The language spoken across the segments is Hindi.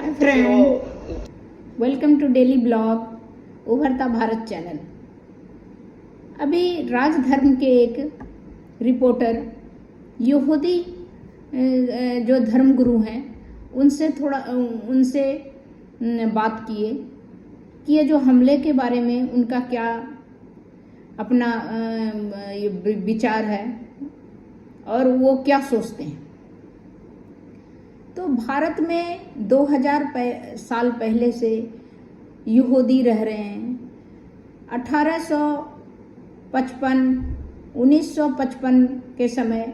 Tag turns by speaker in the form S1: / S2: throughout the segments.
S1: Hi friend, welcome to daily blog Ubharta Bharat channel. अभी राजधर्म के एक रिपोर्टर यहूदी जो धर्मगुरु हैं उनसे बात किए कि ये जो हमले के बारे में उनका क्या अपना विचार है और वो क्या सोचते हैं। तो भारत में 2000 साल पहले से यहूदी रह रहे हैं। 1955 के समय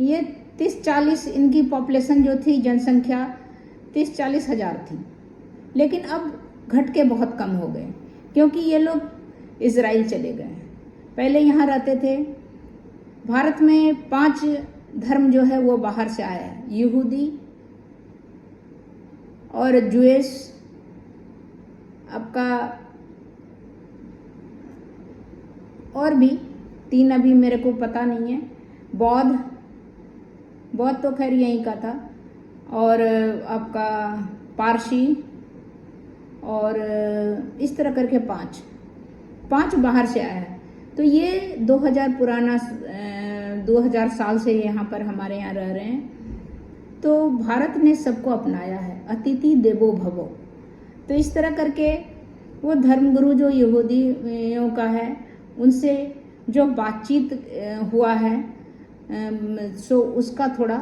S1: ये 30-40 इनकी पॉपुलेशन जो थी, जनसंख्या 30-40 हज़ार थी, लेकिन अब घट के बहुत कम हो गए क्योंकि ये लोग इजराइल चले गए। पहले यहाँ रहते थे। भारत में 5 धर्म जो है वो बाहर से आया है, यहूदी और जूइश, आपका और भी 3 अभी मेरे को पता नहीं है, बौद्ध तो खैर यहीं का था, और आपका पारसी, और इस तरह करके 5 बाहर से आया है। तो ये 2000 साल से यहाँ पर हमारे यहाँ रह रहे हैं। तो भारत ने सबको अपनाया है, अतिथि देवो भवो। तो इस तरह करके वो धर्मगुरु जो यहूदियों का है उनसे जो बातचीत हुआ है, सो उसका थोड़ा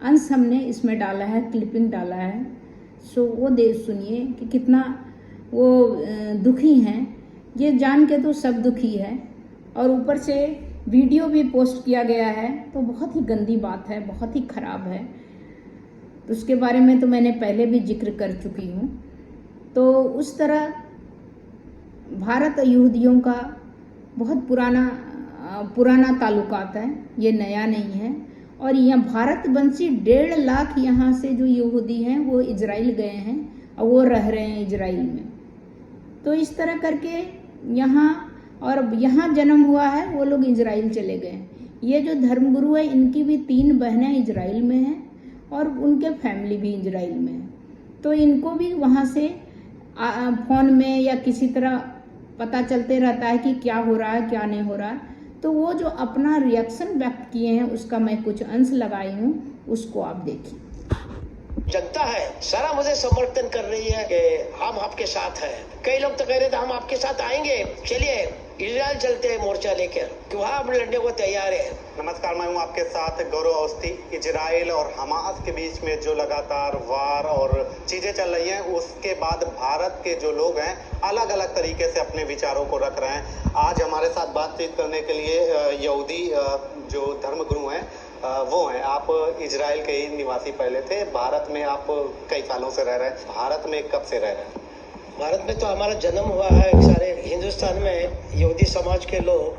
S1: अंश हमने इसमें डाला है, क्लिपिंग डाला है। सो वो सुनिए कि कितना वो दुखी हैं। ये जान के तो सब दुखी है, और ऊपर से वीडियो भी पोस्ट किया गया है, तो बहुत ही गंदी बात है, बहुत ही खराब है। तो उसके बारे में तो मैंने पहले भी जिक्र कर चुकी हूँ। तो उस तरह भारत यहूदियों का बहुत पुराना ताल्लुकात है, ये नया नहीं है। और यहाँ भारतवंशी 1.5 लाख यहाँ से जो यहूदी हैं वो इजराइल गए हैं और वो रह रहे हैं इजराइल में। तो इस तरह करके यहाँ जन्म हुआ है, वो लोग इजराइल चले गए। ये जो धर्मगुरु है इनकी भी 3 बहनें इजराइल में हैं और उनके फैमिली भी इजराइल में है। तो इनको भी वहाँ से फ़ोन में या किसी तरह पता चलते रहता है कि क्या हो रहा है, क्या नहीं हो रहा है। तो वो जो अपना रिएक्शन व्यक्त किए हैं उसका मैं कुछ अंश लगाई हूँ, उसको आप देखिए।
S2: जनता है सारा मुझे समर्थन कर रही है कि हम आपके साथ हैं। कई लोग तो कह रहे थे हम आपके साथ आएंगे, चलिए इजराइल चलते हैं मोर्चा लेकर, कि वहाँ हम लड़ने को तैयार है।
S3: नमस्कार, मैं हूँ आपके साथ गौरव अवस्थी। इजराइल और हमास के बीच में जो लगातार वार और चीजें चल रही हैं, उसके बाद भारत के जो लोग हैं अलग अलग तरीके से अपने विचारों को रख रहे हैं। आज हमारे साथ बातचीत करने के लिए यहूदी जो धर्मगुरु हैं वो हैं। आप इजराइल के ही निवासी पहले थे, भारत में आप कई सालों से रह रहे हैं। भारत में कब से रह रहे हैं?
S2: भारत में तो हमारा जन्म हुआ है। सारे हिंदुस्तान में यहूदी समाज के लोग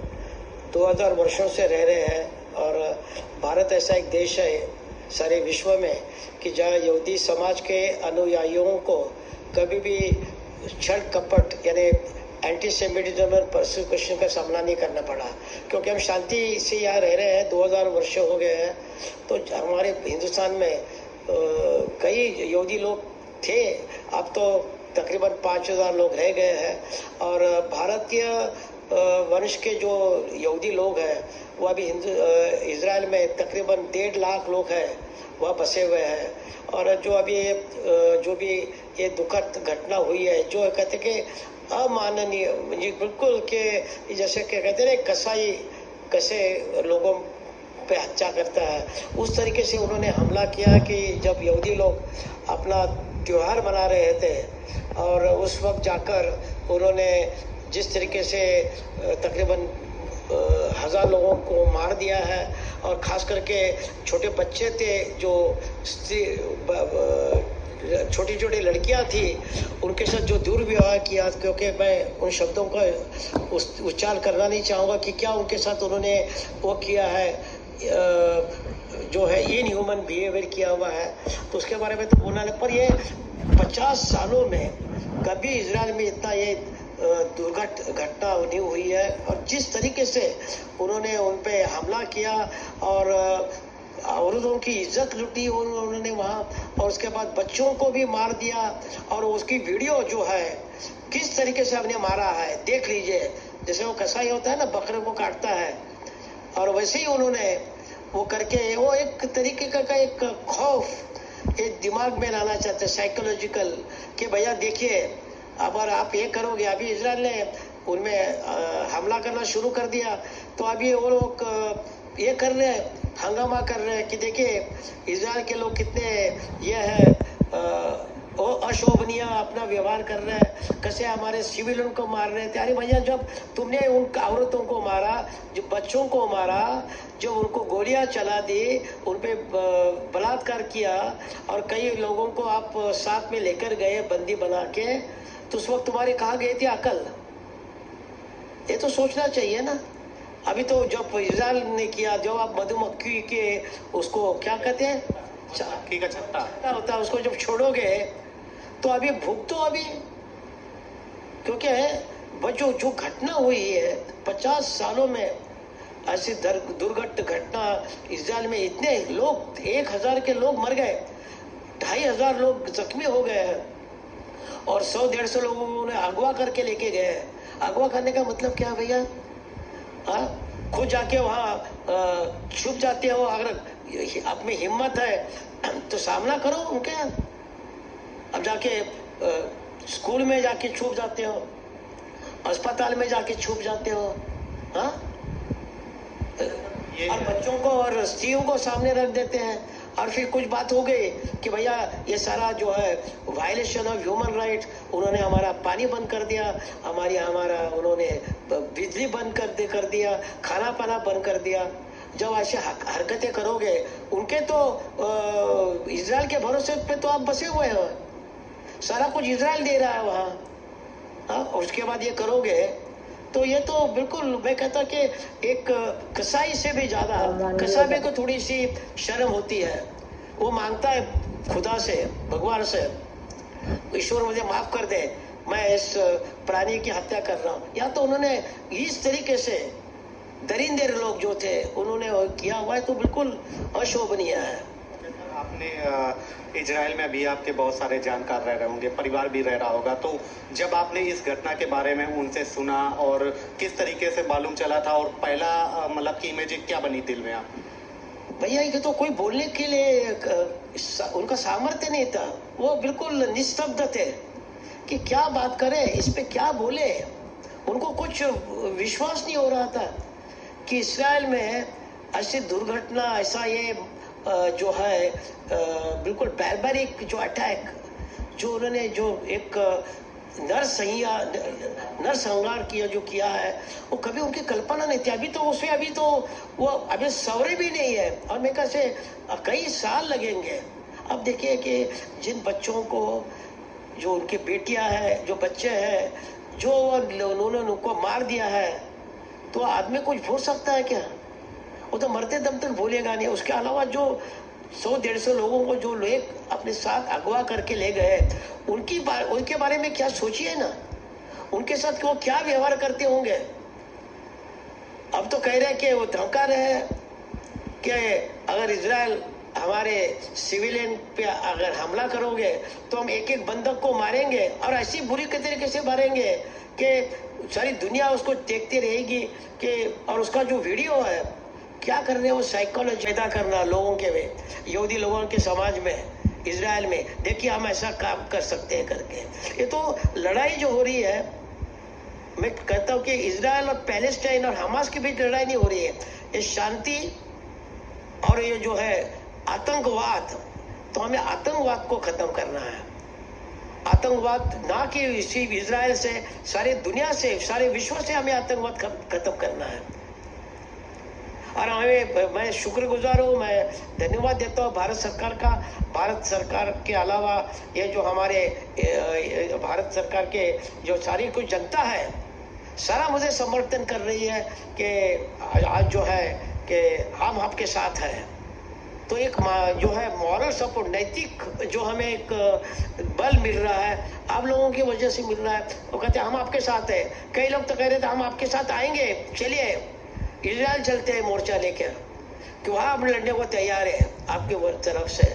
S2: 2000 वर्षों से रह रहे हैं, और भारत ऐसा एक देश है सारे विश्व में कि जहाँ यहूदी समाज के अनुयायियों को कभी भी छल कपट यानी एंटीसेमिटिज्म और परसिक्यूशन का सामना नहीं करना पड़ा, क्योंकि हम शांति से यहाँ रह रहे हैं। 2000 वर्ष हो गए हैं। तो हमारे हिंदुस्तान में कई यहूदी लोग थे, अब तो तकरीबन 5000 लोग रह गए हैं। और भारतीय वंश के जो यहूदी लोग हैं वो अभी इजराइल में तकरीबन 1.5 लाख लोग हैं, वह बसे हुए हैं। और जो भी ये दुखद घटना हुई है, जो कहते कि अमाननीय, बिल्कुल के जैसे क्या कहते हैं कसाई कैसे लोगों पे हत्या करता है, उस तरीके से उन्होंने हमला किया कि जब यहूदी लोग अपना त्योहार मना रहे थे, और उस वक्त जाकर उन्होंने जिस तरीके से तकरीबन 1000 लोगों को मार दिया है, और ख़ास करके छोटे बच्चे थे, जो छोटी छोटी लड़कियां थी, उनके साथ जो दुर्व्यवहार किया, क्योंकि मैं उन शब्दों का उच्चारण करना नहीं चाहूँगा कि क्या उनके साथ उन्होंने वो किया है, जो है इनह्यूमन बिहेवियर किया हुआ है। तो उसके बारे में तो बोलना नहीं, पर ये 50 सालों में कभी इजराइल में इतना ये घटना नहीं हुई है। और जिस तरीके से उन्होंने उन पे हमला किया, और औरतों की इज्जत लूटी उन्होंने वहाँ, और उसके बाद बच्चों को भी मार दिया। और उसकी वीडियो जो है किस तरीके से हमने मारा है देख लीजिए। जैसे वो कसाई होता है ना, बकरे को काटता है, और वैसे ही उन्होंने वो करके वो एक तरीके का एक खौफ एक दिमाग में लाना चाहते, साइकोलॉजिकल, कि भैया देखिए अगर आप ये करोगे। अभी इजराइल ने उनमें हमला करना शुरू कर दिया, तो अभी वो लोग ये कर रहे हैं, हंगामा कर रहे हैं कि देखिए इजराइल के लोग कितने ये है अशोभनीय अपना व्यवहार कर रहे हैं, कैसे हमारे सिविलियन को मार रहे थे। अरे भैया, जब तुमने उन औरतों को मारा, जो बच्चों को मारा, जो उनको गोलियां चला दी, उन पे बलात्कार किया, और कई लोगों को आप साथ में लेकर गए बंदी बना के, तो उस वक्त तुम्हारे कहाँ गई थी अकल? ये तो सोचना चाहिए ना। अभी तो जब इजराइल ने किया, जब आप मधुमक्खी के उसको क्या कहते हैं,
S3: मक्खी का छत्ता
S2: होता है, उसको जब छोड़ोगे तो अभी भुगतो अभी, क्योंकि जो घटना हुई है 50 सालों में, ऐसी दुर्घटना इजराइल में, इतने लोग 1000 के लोग मर गए, 2500 लोग जख्मी हो गए हैं, और 100-150 लोगों को उन्हें अगवा करके लेके गए हैं। अगवा करने का मतलब क्या भैया? खुद जाके वहाँ छुप जाते हो। अगर आप में हिम्मत है तो सामना करो उनके। अब जाके स्कूल में जाके छुप जाते हो, अस्पताल में जाके छुप जाते हो, हाँ? और बच्चों को और स्त्रियों को सामने रख देते हैं, और फिर कुछ बात हो गई कि भैया ये सारा जो है वायलेशन ऑफ ह्यूमन राइट, उन्होंने हमारा पानी बंद कर दिया, हमारा उन्होंने बिजली बंद कर दिया, खाना पाना बंद कर दिया। जब ऐसे हरकतें करोगे, उनके तो इजराइल के भरोसे पे तो आप बसे हुए हो, सारा कुछ इजराइल दे रहा है वहाँ, हाँ? उसके बाद ये करोगे तो ये तो बिल्कुल, मैं कहता कि एक कसाई से भी ज्यादा, कसाबे को थोड़ी सी शर्म होती है, वो मांगता है खुदा से, भगवान से, ईश्वर मुझे माफ कर दे, मैं इस प्राणी की हत्या कर रहा हूँ। या तो उन्होंने इस तरीके से दरिंदे लोग जो थे उन्होंने किया हुआ है, तो बिल्कुल अशोभनीय है।
S3: आपने इजराइल में अभी आपके बहुत सारे जानकार रह रहे होंगे, परिवार भी रह रहा होगा, तो जब आपने इस घटना के बारे में उनसे सुना और किस तरीके से मालूम चला था, और पहला मतलब की इमेज क्या बनी दिल में आप?
S2: भैया ये तो कोई बोलने के लिए उनका सामर्थ्य नहीं था, वो बिल्कुल निस्तब्ध थे कि क्या बात करें, इस पे क्या बोले। उनको कुछ विश्वास नहीं हो रहा था कि इसराइल में ऐसी दुर्घटना, ऐसा ये जो है बिल्कुल बैरबरिक जो अटैक, जो उन्होंने जो एक नरसंहार किया है, वो कभी उनकी कल्पना नहीं थी। अभी तो वो अभी सवरे भी नहीं है, और मेरे ख्याल से कई साल लगेंगे। अब देखिए कि जिन बच्चों को, जो उनकी बेटियां हैं, जो बच्चे हैं, जो उन्होंने उनको मार दिया है, तो आदमी कुछ भूल सकता है क्या? वो तो मरते दम तक भूलेगा नहीं। उसके अलावा जो 100-150 लोगों को जो लोग अपने साथ अगवा करके ले गए, उनके बारे में क्या सोचिए ना, उनके साथ वो क्या व्यवहार करते होंगे। अब तो कह रहे हैं कि वो धमका रहे हैं कि अगर इजराइल हमारे सिविलियन पे अगर हमला करोगे तो हम एक एक बंदक को मारेंगे, और ऐसी बुरी तरीके से मारेंगे कि सारी दुनिया उसको देखती रहेगी। कि और उसका जो वीडियो है, क्या कर रहे हैं वो, साइकोलॉजी पैदा करना लोगों के में, यहूदी लोगों के समाज में, इजराइल में, देखिए हम ऐसा काम कर सकते हैं करके। ये तो लड़ाई जो हो रही है, मैं कहता हूँ कि इजराइल और पैलेस्टाइन और हमास के बीच लड़ाई नहीं हो रही है, ये शांति और ये जो है आतंकवाद, तो हमें आतंकवाद को खत्म करना है। आतंकवाद ना कि इसी इजराइल से, सारी दुनिया से, सारे विश्व से हमें आतंकवाद खत्म करना है। और मैं शुक्रगुजार हूँ, मैं धन्यवाद देता हूँ भारत सरकार का। भारत सरकार के अलावा ये जो हमारे भारत सरकार के जो सारी कुछ जनता है, सारा मुझे समर्थन कर रही है कि आज जो है कि हम आपके साथ हैं। तो एक जो है मॉरल सपोर्ट, नैतिक जो हमें एक बल मिल रहा है, आप लोगों की वजह से मिल रहा है। वो कहते हैं हम आपके साथ हैं। कई लोग तो कह रहे थे हम आपके साथ आएंगे, चलिए इजराइल चलते हैं मोर्चा लेकर। कि वहाँ हम लड़ने को तैयार है आपके तरफ से।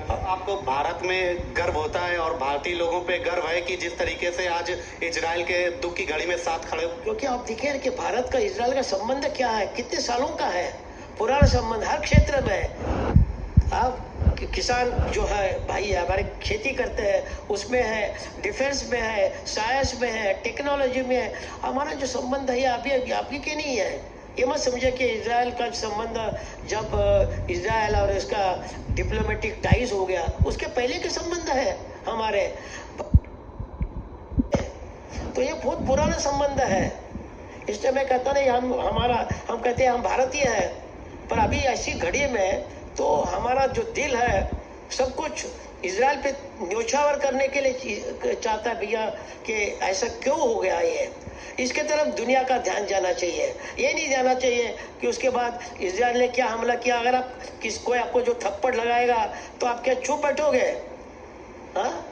S3: आपको भारत में गर्व होता है और भारतीय लोगों पे गर्व है कि जिस तरीके से आज इजराइल के दुख की घड़ी में साथ खड़े।
S2: क्योंकि आप देखिए कि भारत का इजराइल का संबंध क्या है, कितने सालों का है, पुराना संबंध हर क्षेत्र में। आप किसान जो है भाई हमारे खेती करते हैं, उसमें है, डिफेंस में है, साइंस में है, टेक्नोलॉजी में है, हमारा जो संबंध है अभी के नहीं है। ये मत समझे कि इजराइल का संबंध जब इजराइल और इसका डिप्लोमेटिक टाइज हो गया उसके पहले के संबंध है हमारे, तो ये बहुत पुराना संबंध है। इसलिए मैं कहता नहीं हम कहते हैं हम भारतीय हैं, पर अभी ऐसी घड़ी में तो हमारा जो दिल है सब कुछ इजराइल पे न्योछावर करने के लिए चाहता है भैया कि ऐसा क्यों हो गया। ये इसके तरफ दुनिया का ध्यान जाना चाहिए। ये नहीं जाना चाहिए कि उसके बाद इजराइल ने क्या हमला किया। अगर आप कोई आपको जो थप्पड़ लगाएगा तो आप क्या चुप बैठोगे? हाँ,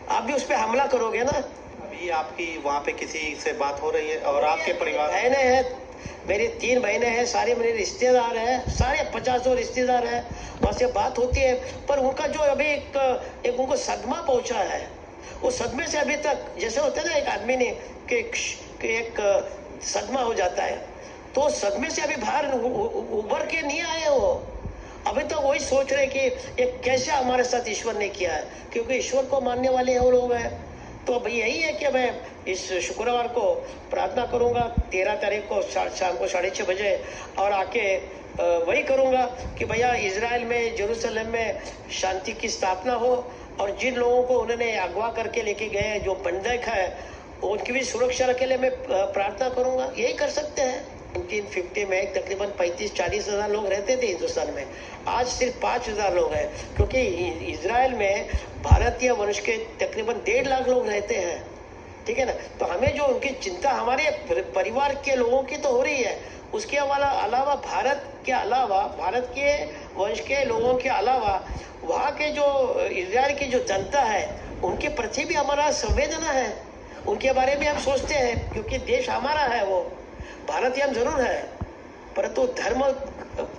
S2: आप भी उस पर हमला करोगे ना।
S3: अभी आपकी वहाँ पे किसी से बात हो रही है? और आपके परिवार
S2: बहनें हैं, मेरी 3 बहनें हैं, सारे मेरे रिश्तेदार हैं, सारे 50 रिश्तेदार हैं, वहाँ से बात होती है। पर उनका जो अभी एक उनको सदमा पहुंचा है, वो सदमे से अभी तक, जैसे होता है ना एक आदमी ने कि एक सदमा हो जाता है, तो सदमे से अभी बाहर उभर के नहीं आए वो। अभी तक वही सोच रहे कि ये कैसे हमारे साथ ईश्वर ने किया है, क्योंकि ईश्वर को मानने वाले वो लोग हैं। तो अब यही है कि मैं इस शुक्रवार को प्रार्थना करूंगा 13 तारीख को शाम को 6:30 बजे, और आके वही करूंगा कि भैया इजराइल में, जेरूसलम में शांति की स्थापना हो, और जिन लोगों को उन्होंने अगवा करके लेके गए, जो बंधक है, उनकी भी सुरक्षा के लिए मैं प्रार्थना करूंगा। यही कर सकते हैं। 1950 में तकरीबन 35-40 हज़ार लोग रहते थे हिंदुस्तान में, आज सिर्फ 5,000 लोग हैं, क्योंकि इजराइल में भारतीय वंश के तकरीबन 1.5 लाख लोग रहते हैं। ठीक है ना। तो हमें जो उनकी चिंता हमारे परिवार के लोगों की तो हो रही है, उसके अलावा भारत के वंश के लोगों के अलावा वहाँ के जो इजराइल की जो जनता है उनके प्रति भी हमारा संवेदना है, उनके बारे में हम सोचते हैं, क्योंकि देश हमारा है, वो भारतीय हम जरूर है, परंतु धर्म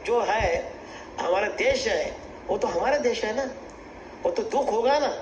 S2: जो है हमारा देश है, वो तो हमारा देश है ना, वो तो दुख होगा ना।